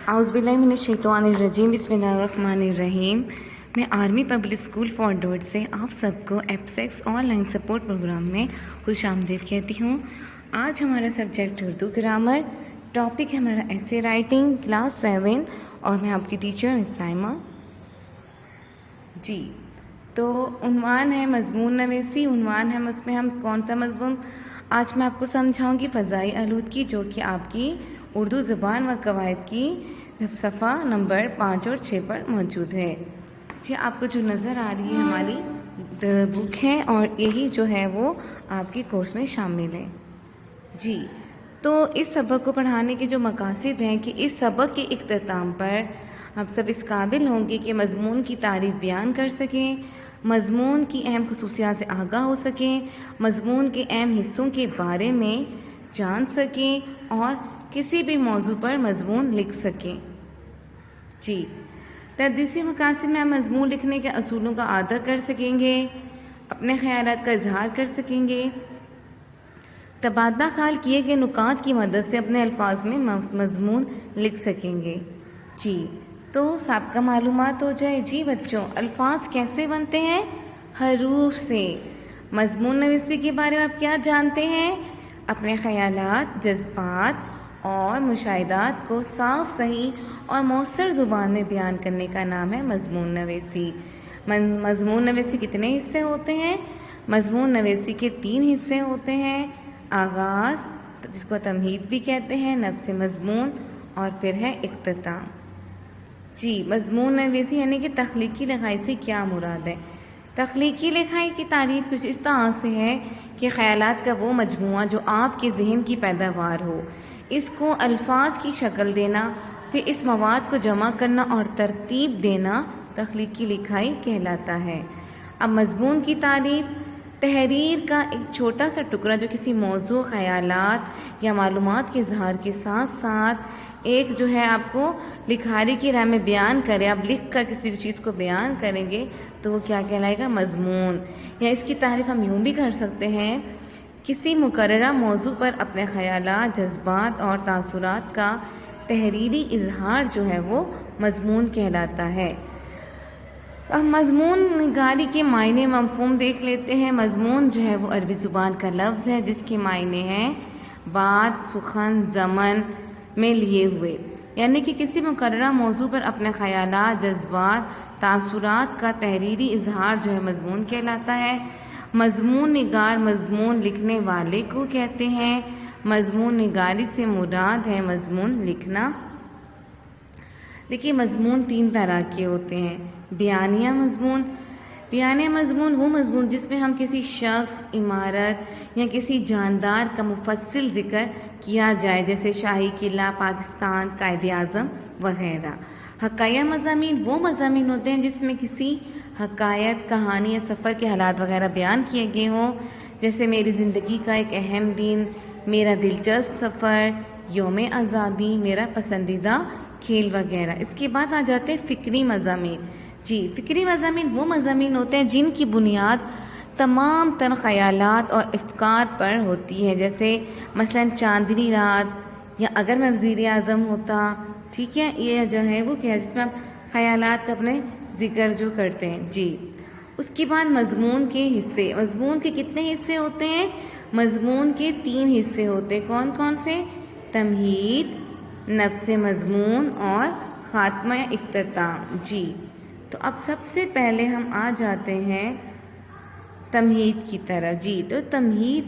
اعوذ باللہ من الشیطان الرجیم، بسم اللہ الرحمن الرحیم۔ میں آرمی پبلک اسکول فورڈوڈ سے آپ سب کو ایپسیکس آن لائن سپورٹ پروگرام میں خوش آمدید کہتی ہوں۔ آج ہمارا سبجیکٹ اردو گرامر، ٹاپک ہے ہمارا ایسے رائٹنگ، کلاس 7، اور میں آپ کی ٹیچر سائمہ جی۔ تو عنوان ہے مضمون نویسی، عنوان ہے اس میں ہم کون سا مضمون آج میں آپ کو سمجھاؤں گی، فضائی آلودگی، جو کہ آپ کی اردو زبان و قواعد کی صفحہ نمبر 5 اور 6 پر موجود ہے جی۔ آپ کو جو نظر آ رہی ہے ہماری بک ہے، اور یہی جو ہے وہ آپ کے کورس میں شامل ہے جی۔ تو اس سبق کو پڑھانے کے جو مقاصد ہیں کہ اس سبق کے اختتام پر آپ سب اس قابل ہوں گے کہ مضمون کی تعریف بیان کر سکیں، مضمون کی اہم خصوصیات سے آگاہ ہو سکیں، مضمون کے اہم حصوں کے بارے میں جان سکیں، اور کسی بھی موضوع پر مضمون لکھ سکیں جی۔ تدریسی مقاصد میں ہم مضمون لکھنے کے اصولوں کا اعادہ کر سکیں گے، اپنے خیالات کا اظہار کر سکیں گے، تبادلہ خیال کیے گئے نکات کی مدد سے اپنے الفاظ میں مضمون لکھ سکیں گے جی۔ تو سابقہ معلومات ہو جائے جی بچوں، الفاظ کیسے بنتے ہیں؟ حروف سے۔ مضمون نویسی کے بارے میں آپ کیا جانتے ہیں؟ اپنے خیالات، جذبات اور مشاہدات کو صاف، صحیح اور مؤثر زبان میں بیان کرنے کا نام ہے مضمون نویسی۔ مضمون نویسی کتنے حصے ہوتے ہیں؟ مضمون نویسی کے 3 حصے ہوتے ہیں: آغاز، جس کو تمہید بھی کہتے ہیں، نفس مضمون، اور پھر ہے اختتام جی۔ مضمون نویسی یعنی کہ تخلیقی لکھائی سے کیا مراد ہے؟ تخلیقی لکھائی کی تعریف کچھ اس طرح سے ہے کہ خیالات کا وہ مجموعہ جو آپ کے ذہن کی پیداوار ہو، اس کو الفاظ کی شکل دینا، پھر اس مواد کو جمع کرنا اور ترتیب دینا تخلیقی لکھائی کہلاتا ہے۔ اب مضمون کی تعریف: تحریر کا ایک چھوٹا سا ٹکڑا جو کسی موضوع، خیالات یا معلومات کے اظہار کے ساتھ ساتھ ایک جو ہے آپ کو لکھاری کی راہ میں بیان کرے۔ آپ لکھ کر کسی چیز کو بیان کریں گے تو وہ کیا کہلائے گا؟ مضمون۔ یا اس کی تعریف ہم یوں بھی کر سکتے ہیں: کسی مقررہ موضوع پر اپنے خیالات، جذبات اور تاثرات کا تحریری اظہار جو ہے وہ مضمون کہلاتا ہے۔ اب مضمون نگاری کے معنی مفہوم دیکھ لیتے ہیں۔ مضمون جو ہے وہ عربی زبان کا لفظ ہے جس کے معنی ہیں بات، سخن، ضمن میں لیے ہوئے، یعنی کہ کسی مقررہ موضوع پر اپنے خیالات، جذبات، تاثرات کا تحریری اظہار جو ہے مضمون کہلاتا ہے۔ مضمون نگار مضمون لکھنے والے کو کہتے ہیں۔ مضمون نگاری سے مراد ہے مضمون لکھنا۔ دیکھیے، مضمون 3 طرح کے ہوتے ہیں۔ بیانیہ مضمون: بیانیہ مضمون وہ مضمون جس میں ہم کسی شخص، عمارت یا کسی جاندار کا مفصل ذکر کیا جائے، جیسے شاہی قلعہ، پاکستان، قائد اعظم وغیرہ۔ حقائیہ مضامین وہ مضامین ہوتے ہیں جس میں کسی حقائق، کہانی یا سفر کے حالات وغیرہ بیان کیے گئے ہوں، جیسے میری زندگی کا ایک اہم دن، میرا دلچسپ سفر، یوم آزادی، میرا پسندیدہ کھیل وغیرہ۔ اس کے بعد آ جاتے ہیں فکری مضامین جی۔ فکری مضامین وہ مضامین ہوتے ہیں جن کی بنیاد تمام تر خیالات اور افکار پر ہوتی ہے، جیسے مثلا چاندنی رات، یا اگر میں وزیر اعظم ہوتا، ٹھیک ہے، یہ جو ہے وہ کیا ہے جس میں آپ خیالات کا اپنے ذکر جو کرتے ہیں جی۔ اس کے بعد مضمون کے حصے: مضمون کے کتنے حصے ہوتے ہیں؟ مضمون کے 3 حصے ہوتے ہیں۔ کون کون سے؟ تمہید، نفس مضمون اور خاتمہ یا اختتام جی۔ تو اب سب سے پہلے ہم آ جاتے ہیں تمہید کی طرف جی۔ تو تمہید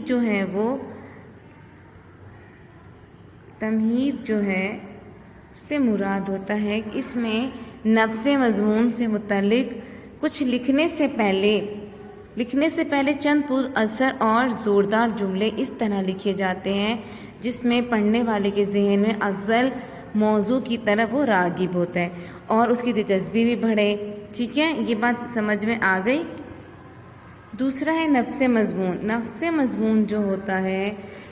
جو ہے اس سے مراد ہوتا ہے کہ اس میں نفس مضمون سے متعلق کچھ لکھنے سے پہلے چند پر اثر اور زوردار جملے اس طرح لکھے جاتے ہیں جس میں پڑھنے والے کے ذہن میں ازل موضوع کی طرف وہ راغب ہوتا ہے اور اس کی دلچسپی بھی بڑھے، ٹھیک ہے، یہ بات سمجھ میں آ گئی۔ دوسرا ہے نفس مضمون۔ نفس مضمون جو ہوتا ہے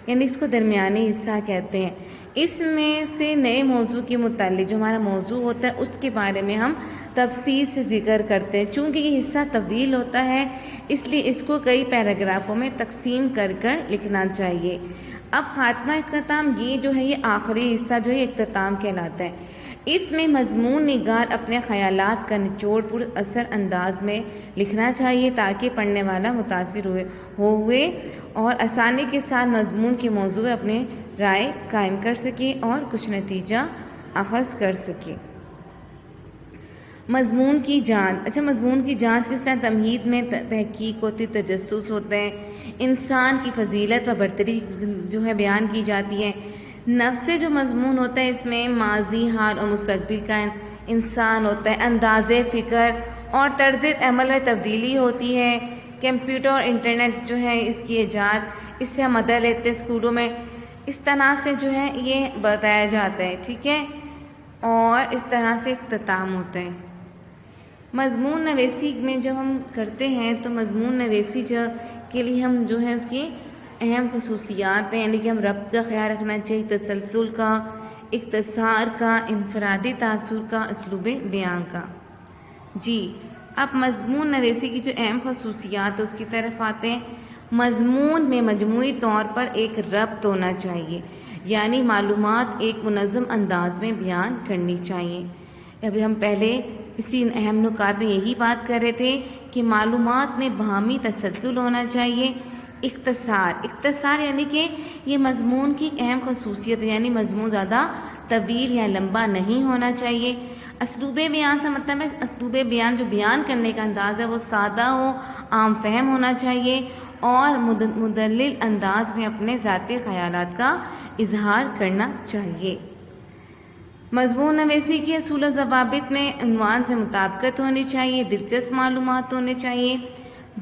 یعنی اس کو درمیانی حصہ کہتے ہیں۔ اس میں سے نئے موضوع کے متعلق جو ہمارا موضوع ہوتا ہے اس کے بارے میں ہم تفصیل سے ذکر کرتے ہیں۔ چونکہ یہ حصہ طویل ہوتا ہے اس لیے اس کو کئی پیراگرافوں میں تقسیم کر لکھنا چاہیے۔ اب خاتمہ اختتام، یہ جو ہے یہ آخری حصہ جو ہے اختتام کہلاتا ہے۔ اس میں مضمون نگار اپنے خیالات کا نچوڑ پر اثر انداز میں لکھنا چاہیے تاکہ پڑھنے والا متاثر ہوئے اور آسانی کے ساتھ مضمون کے موضوع اپنے رائے قائم کر سکے اور کچھ نتیجہ اخذ کر سکے۔ مضمون کی جانچ۔ مضمون کی جانچ کس طرح؟ تمہید میں تحقیق ہوتی، تجسس ہوتا ہے، انسان کی فضیلت و برتری جو ہے بیان کی جاتی ہے۔ نفس سے جو مضمون ہوتا ہے اس میں ماضی، حال اور مستقبل کا انسان ہوتا ہے۔ انداز فکر اور طرز عمل میں تبدیلی ہوتی ہے۔ کمپیوٹر اور انٹرنیٹ جو ہے اس کی ایجاد، اس سے ہم مدد لیتے ہیں اسکولوں میں، اس طرح سے جو ہے یہ بتایا جاتا ہے، ٹھیک ہے، اور اس طرح سے اختتام ہوتا ہے۔ مضمون نویسی میں جب ہم کرتے ہیں تو مضمون نویسی کے لیے ہم جو ہے اس کی اہم خصوصیات ہیں، یعنی کہ ہم ربط کا خیال رکھنا چاہیے، تسلسل کا، اختصار کا، انفرادی تاثر کا، اسلوب بیان کا۔ جی اب مضمون نویسی کی جو اہم خصوصیات ہے اس کی طرف آتے ہیں۔ مضمون میں مجموعی طور پر ایک ربط ہونا چاہیے، یعنی معلومات ایک منظم انداز میں بیان کرنی چاہیے۔ ابھی ہم پہلے اسی اہم نکات میں یہی بات کر رہے تھے کہ معلومات میں باہمی تسلسل ہونا چاہیے۔ اختصار یعنی کہ یہ مضمون کی اہم خصوصیت ہے، یعنی مضمون زیادہ طویل یا لمبا نہیں ہونا چاہیے۔ اسلوب بیان سے مطلب ہے اسلوب بیان جو بیان کرنے کا انداز ہے وہ سادہ ہو، عام فہم ہونا چاہیے اور مدلل انداز میں اپنے ذاتی خیالات کا اظہار کرنا چاہیے۔ مضمون نویسی کے اصول و ضوابط میں عنوان سے مطابقت ہونی چاہیے، دلچسپ معلومات ہونے چاہیے،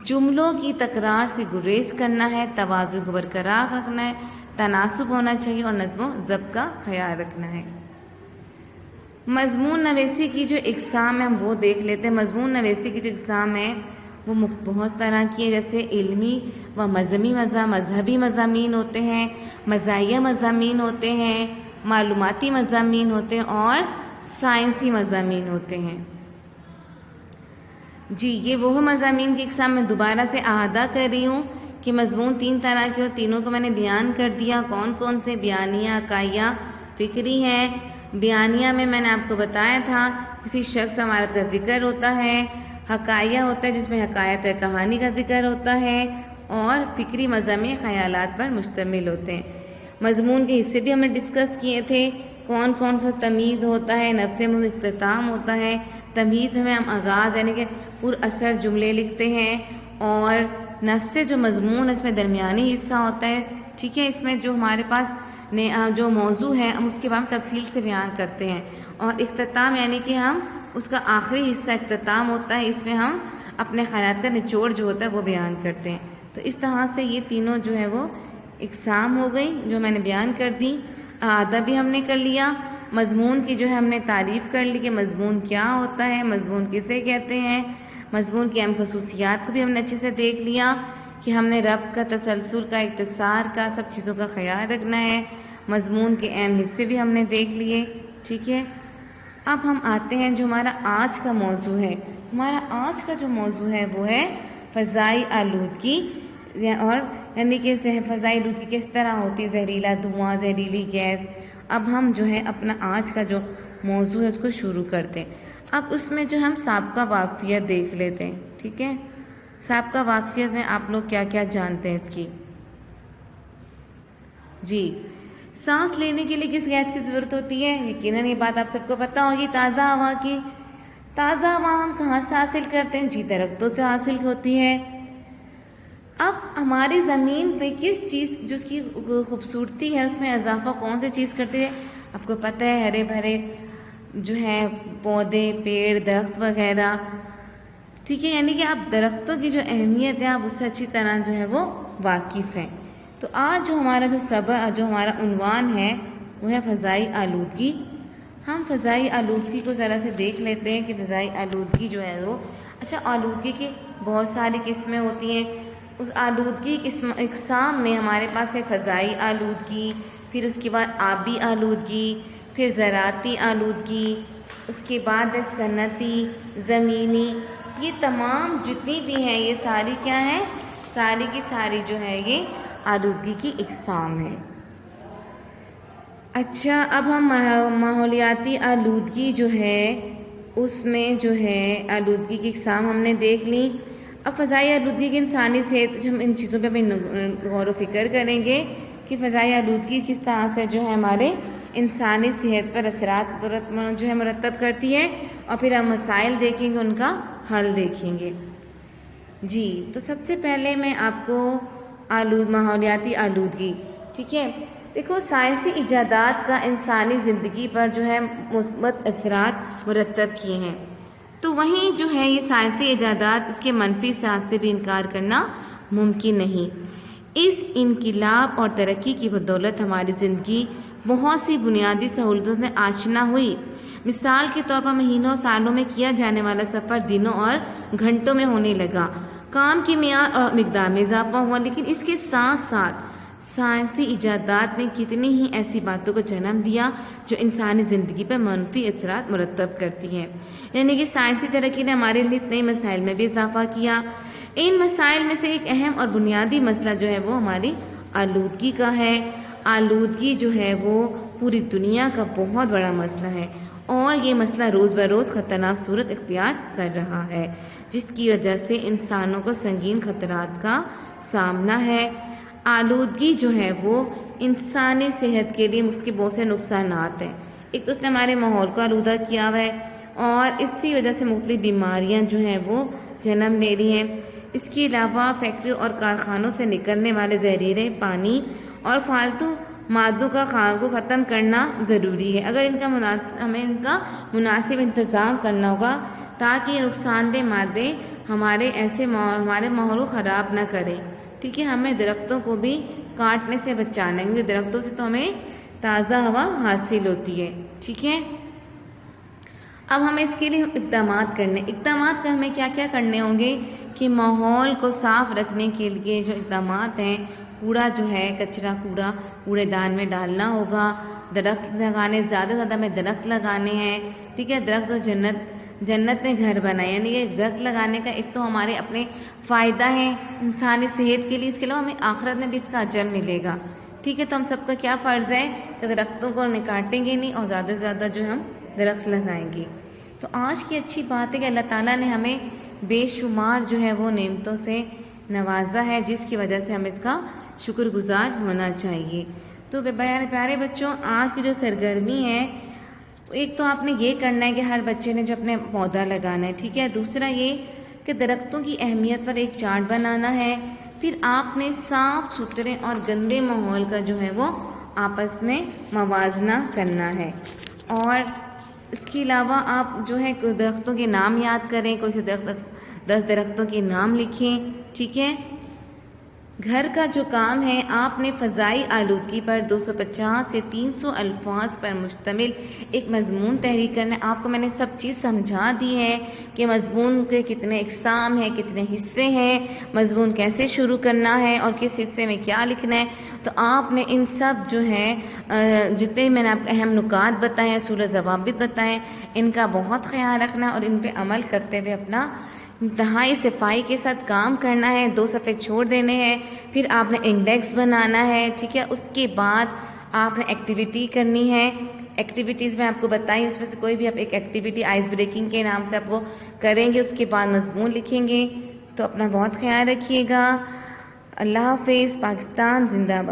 جملوں کی تکرار سے گریز کرنا ہے، توازن کو برقرار رکھنا ہے، تناسب ہونا چاہیے اور نظم و ضبط کا خیال رکھنا ہے۔ مضمون نویسی کی جو اقسام ہیں ہم وہ دیکھ لیتے ہیں۔ مضمون نویسی کی جو اقسام ہیں وہ بہت طرح کی ہیں، جیسے علمی و مذہبی مضامین ہوتے ہیں، مزاحیہ مضامین ہوتے ہیں، معلوماتی مضامین ہوتے ہیں اور سائنسی مضامین ہوتے ہیں۔ جی یہ وہ مضامین کی اقسام میں دوبارہ سے اعادہ کر رہی ہوں کہ مضمون 3 طرح کے، تینوں کو میں نے بیان کر دیا۔ کون کون سے؟ بیانیہ، عقائیہ، فکری ہیں۔ بیانیہ میں نے آپ کو بتایا تھا کسی شخص عمارت کا ذکر ہوتا ہے، حقائیہ ہوتا ہے جس میں حقائق کہانی کا ذکر ہوتا ہے، اور فکری مضامین خیالات پر مشتمل ہوتے ہیں۔ مضمون کے حصے بھی ہم نے ڈسکس کیے تھے، کون کون سا تمہید ہوتا ہے، نفس اختتام ہوتا ہے۔ تمہید میں ہم آغاز یعنی کہ پر اثر جملے لکھتے ہیں، اور نفس جو مضمون اس میں درمیانی حصہ ہوتا ہے، ٹھیک ہے، اس میں جو ہمارے پاس جو موضوع ہے ہم اس کے بارے میں تفصیل سے بیان کرتے ہیں، اور اختتام یعنی کہ ہم اس کا آخری حصہ اختتام ہوتا ہے، اس میں ہم اپنے خیالات کا نچوڑ جو ہوتا ہے وہ بیان کرتے ہیں۔ تو اس طرح سے یہ تینوں جو ہے وہ اقسام ہو گئی جو میں نے بیان کر دی۔ اعادہ بھی ہم نے کر لیا، مضمون کی جو ہے ہم نے تعریف کر لی کہ مضمون کیا ہوتا ہے، مضمون کسے کہتے ہیں، مضمون کی اہم خصوصیات کو بھی ہم نے اچھے سے دیکھ لیا کہ ہم نے ربط کا، تسلسل کا، اختصار کا، سب چیزوں کا خیال رکھنا ہے۔ مضمون کے اہم حصے بھی ہم نے دیکھ لیے، ٹھیک ہے۔ اب ہم آتے ہیں جو ہمارا آج کا موضوع ہے۔ ہمارا آج کا جو موضوع ہے وہ ہے فضائی آلودگی، اور یعنی کہ فضائی آلودگی کس طرح ہوتی ہے، زہریلا دھواں، زہریلی گیس۔ اب ہم جو ہے اپنا آج کا جو موضوع ہے اس کو شروع کرتے ہیں۔ اب اس میں جو ہم سابقہ واقفیت دیکھ لیتے ہیں، ٹھیک ہے۔ سابقہ واقفیت میں آپ لوگ کیا کیا جانتے ہیں اس کی؟ جی سانس لینے کے لیے کس گیس کی ضرورت ہوتی ہے؟ یقیناً یہ بات آپ سب کو پتہ ہوگی، تازہ ہوا کی۔ تازہ ہوا ہم کہاں سے حاصل کرتے ہیں؟ جی درختوں سے حاصل ہوتی ہے۔ اب ہماری زمین پہ کس چیز جو اس کی خوبصورتی ہے اس میں اضافہ کون سی چیز کرتی ہے؟ آپ کو پتہ ہے ہرے بھرے جو ہے پودے، پیڑ، درخت وغیرہ، ٹھیک ہے، یعنی کہ آپ درختوں کی جو اہمیت ہے آپ اس سے اچھی طرح جو ہے وہ واقف ہیں۔ تو آج جو ہمارا جو ہمارا عنوان ہے وہ ہے فضائی آلودگی۔ ہم فضائی آلودگی کو ذرا سے دیکھ لیتے ہیں کہ فضائی آلودگی جو ہے وہ، اچھا آلودگی کی بہت ساری قسمیں ہوتی ہیں۔ اس آلودگی اقسام میں ہمارے پاس ہے فضائی آلودگی، پھر اس کے بعد آبی آلودگی، پھر زراعتی آلودگی، اس کے بعد ہے صنعتی، زمینی۔ یہ تمام جتنی بھی ہیں یہ ساری کیا ہیں؟ ساری کی ساری جو ہے یہ آلودگی کی اقسام ہیں۔ اچھا، اب ہم ماحولیاتی آلودگی جو ہے اس میں جو ہے آلودگی کی اقسام ہم نے دیکھ لی. اب فضائی آلودگی کی انسانی صحت، ہم ان چیزوں پہ بھی غور و فکر کریں گے کہ فضائی آلودگی کس طرح سے جو ہے ہمارے انسانی صحت پر اثرات جو ہے مرتب کرتی ہے، اور پھر ہم مسائل دیکھیں گے، ان کا حل دیکھیں گے. جی، تو سب سے پہلے میں آپ کو ماحولیاتی آلودگی، ٹھیک ہے. دیکھو، سائنسی ایجادات کا انسانی زندگی پر جو ہے مثبت اثرات مرتب کیے ہیں، تو وہیں جو ہے یہ سائنسی ایجادات اس کے منفی اثرات سے بھی انکار کرنا ممکن نہیں. اس انقلاب اور ترقی کی بدولت ہماری زندگی بہت سی بنیادی سہولتوں سے آشنا ہوئی. مثال کے طور پر مہینوں سالوں میں کیا جانے والا سفر دنوں اور گھنٹوں میں ہونے لگا. کام کی معیار اور مقدار میں اضافہ ہوا، لیکن اس کے ساتھ ساتھ سائنسی ایجادات نے کتنی ہی ایسی باتوں کو جنم دیا جو انسانی زندگی پر منفی اثرات مرتب کرتی ہیں. یعنی کہ سائنسی ترقی نے ہمارے لیے نئے مسائل میں بھی اضافہ کیا. ان مسائل میں سے ایک اہم اور بنیادی مسئلہ جو ہے وہ ہماری آلودگی کا ہے. آلودگی جو ہے وہ پوری دنیا کا بہت بڑا مسئلہ ہے، اور یہ مسئلہ روز بروز خطرناک صورت اختیار کر رہا ہے، جس کی وجہ سے انسانوں کو سنگین خطرات کا سامنا ہے. آلودگی جو ہے وہ انسانی صحت کے لیے اس کے بہت سے نقصانات ہیں. ایک تو اس نے ہمارے ماحول کو آلودہ کیا ہوا ہے، اور اس کی وجہ سے مختلف بیماریاں جو ہیں وہ جنم لے رہی ہیں. اس کے علاوہ فیکٹریوں اور کارخانوں سے نکلنے والے زہریلے پانی اور فالتو مادوں کا خاک کو ختم کرنا ضروری ہے. اگر ہمیں ان کا مناسب انتظام کرنا ہوگا تاکہ یہ نقصان دہ مادے ہمارے ماحول کو خراب نہ کریں. ٹھیک ہے، ہمیں درختوں کو بھی کاٹنے سے بچانا ہے، کیونکہ درختوں سے تو ہمیں تازہ ہوا حاصل ہوتی ہے. ٹھیک ہے، اب ہمیں اس کے لیے اقدامات کا ہمیں کیا کیا کرنے ہوں گے کہ ماحول کو صاف رکھنے کے لیے جو اقدامات ہیں، کوڑا جو ہے کوڑا کوڑے دان میں ڈالنا ہوگا. درخت لگانے، زیادہ سے زیادہ ہمیں درخت لگانے ہیں. ٹھیک ہے، درخت تو جنت میں گھر بنائے، یعنی کہ درخت لگانے کا ایک تو ہمارے اپنے فائدہ ہے انسانی صحت کے لیے، اس کے علاوہ ہمیں آخرت میں بھی اس کا اجر ملے گا. ٹھیک ہے، تو ہم سب کا کیا فرض ہے کہ درختوں کو کاٹیں گے نہیں، اور زیادہ سے زیادہ جو ہم درخت لگائیں گے. تو آج کی اچھی بات ہے کہ اللہ تعالیٰ نے ہمیں بے شمار جو ہے وہ نعمتوں سے نوازا ہے، جس کی وجہ سے ہمیں اس کا شکر گزار ہونا چاہیے. تو پیارے بچوں، آج کی جو سرگرمی ہے، ایک تو آپ نے یہ کرنا ہے کہ ہر بچے نے جو اپنے پودا لگانا ہے. ٹھیک ہے، دوسرا یہ کہ درختوں کی اہمیت پر ایک چارٹ بنانا ہے. پھر آپ نے صاف ستھرے اور گندے ماحول کا جو ہے وہ آپس میں موازنہ کرنا ہے. اور اس کے علاوہ آپ جو ہے درختوں کے نام یاد کریں، کوئی سے 10 درختوں کے نام لکھیں. ٹھیک ہے، گھر کا جو کام ہے، آپ نے فضائی آلودگی پر 250 سے 300 الفاظ پر مشتمل ایک مضمون تحریر کرنا ہے. آپ کو میں نے سب چیز سمجھا دی ہے کہ مضمون کے کتنے اقسام ہیں، کتنے حصے ہیں، مضمون کیسے شروع کرنا ہے اور کس حصے میں کیا لکھنا ہے. تو آپ نے ان سب جو ہے جتنے میں نے آپ کو اہم نکات بتائے ہیں، اصول و ضوابط بتائے، ان کا بہت خیال رکھنا اور ان پہ عمل کرتے ہوئے اپنا انتہائی صفائی کے ساتھ کام کرنا ہے. 2 صفحے چھوڑ دینے ہیں. پھر آپ نے انڈیکس بنانا ہے. ٹھیک ہے، اس کے بعد آپ نے ایکٹیویٹی کرنی ہے. ایکٹیویٹیز میں آپ کو بتائیں، اس میں سے کوئی بھی آپ ایک ایکٹیویٹی آئس بریکنگ کے نام سے آپ وہ کریں گے. اس کے بعد مضمون لکھیں گے. تو اپنا بہت خیال رکھیے گا. اللہ حافظ. پاکستان زندہ باد.